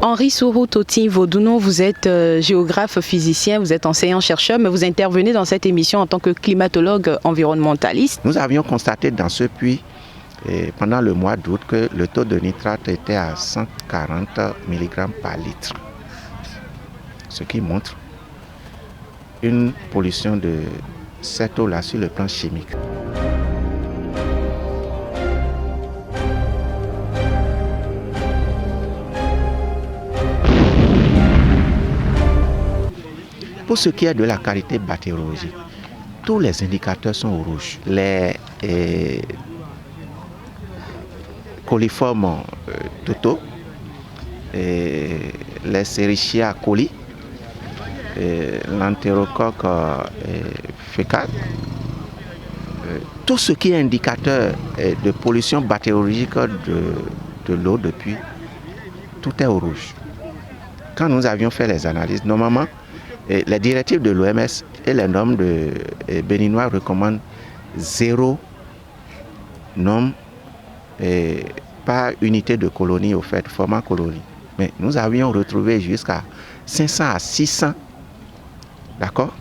Henri Sourou-Toti Vodouno, vous êtes géographe physicien, vous êtes enseignant-chercheur, mais vous intervenez dans cette émission en tant que climatologue environnementaliste. Nous avions constaté dans ce puits, pendant le mois d'août, que le taux de nitrate était à 140 mg par litre. Ce qui montre une pollution de cette eau-là sur le plan chimique. Pour ce qui est de la qualité bactériologique, tous les indicateurs sont au rouge. Les coliformes totaux, les Sericea coli, l'entérocoque fécal, tout ce qui est indicateur de pollution bactériologique de l'eau depuis, tout est au rouge. Quand nous avions fait les analyses, normalement, les directives de l'OMS et les normes béninois recommandent 0 normes par unité de colonie, au fait, format colonie. Mais nous avions retrouvé jusqu'à 500 à 600, d'accord,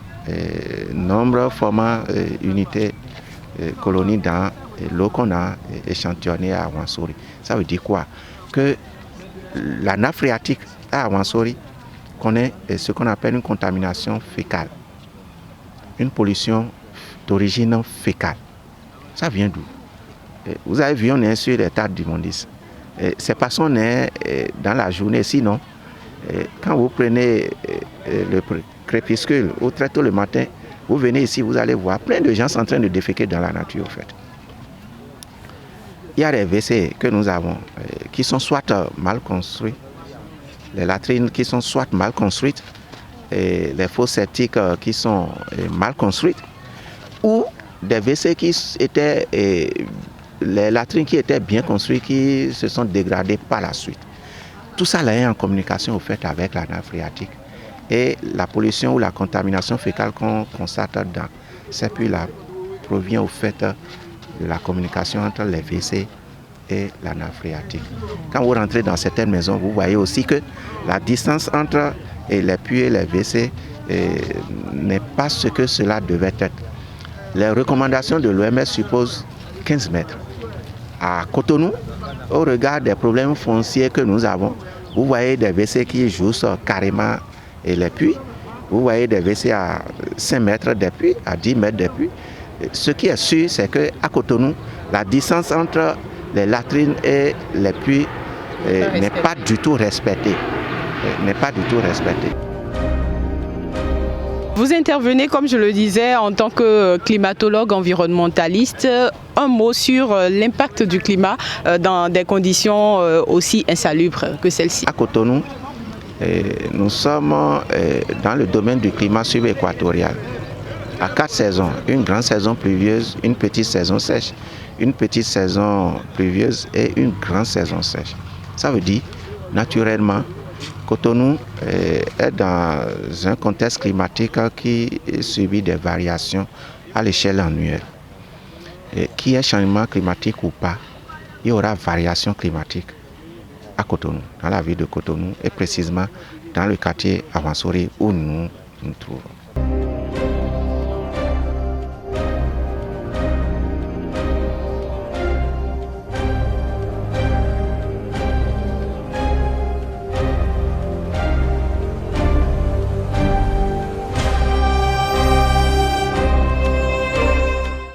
nombre, format, unité, colonie dans l'eau qu'on a échantillonnée à Rwenzori. Ça veut dire quoi? Que la nappe phréatique à Rwenzori connaît ce qu'on appelle une contamination fécale, une pollution d'origine fécale. Ça vient d'où? Vous avez vu, on est sur les tas d'immondices. C'est parce qu'on est dans la journée, sinon, quand vous prenez le crépuscule ou très tôt le matin, vous venez ici, vous allez voir plein de gens sont en train de déféquer dans la nature, en fait. Il y a des WC que nous avons qui sont soit mal construits, les latrines qui sont soit mal construites, et les fosses septiques qui sont mal construites, ou des WC qui étaient, les latrines qui étaient bien construites, qui se sont dégradées par la suite. Tout ça là est en communication au fait avec la nappe phréatique. Et la pollution ou la contamination fécale qu'on constate dans ces puits-là provient au fait de la communication entre les WC et la nappe phréatique. Quand vous rentrez dans certaines maisons, vous voyez aussi que la distance entre les puits et les WC n'est pas ce que cela devait être. Les recommandations de l'OMS supposent 15 mètres. À Cotonou, au regard des problèmes fonciers que nous avons, vous voyez des WC qui jouent carrément les puits. Vous voyez des WC à 5 mètres des puits, à 10 mètres des puits. Ce qui est sûr, c'est qu'à Cotonou, la distance entre les latrines et les puits n'est pas du tout respectée. Vous intervenez, comme je le disais, en tant que climatologue environnementaliste. Un mot sur l'impact du climat dans des conditions aussi insalubres que celle-ci. À Cotonou, nous sommes dans le domaine du climat subéquatorial. À 4 saisons, une grande saison pluvieuse, une petite saison sèche, une petite saison pluvieuse et une grande saison sèche. Ça veut dire, naturellement, Cotonou est dans un contexte climatique qui subit des variations à l'échelle annuelle. Qu'il y ait changement climatique ou pas, il y aura variation climatique à Cotonou, dans la ville de Cotonou et précisément dans le quartier Rwenzori où nous nous trouvons.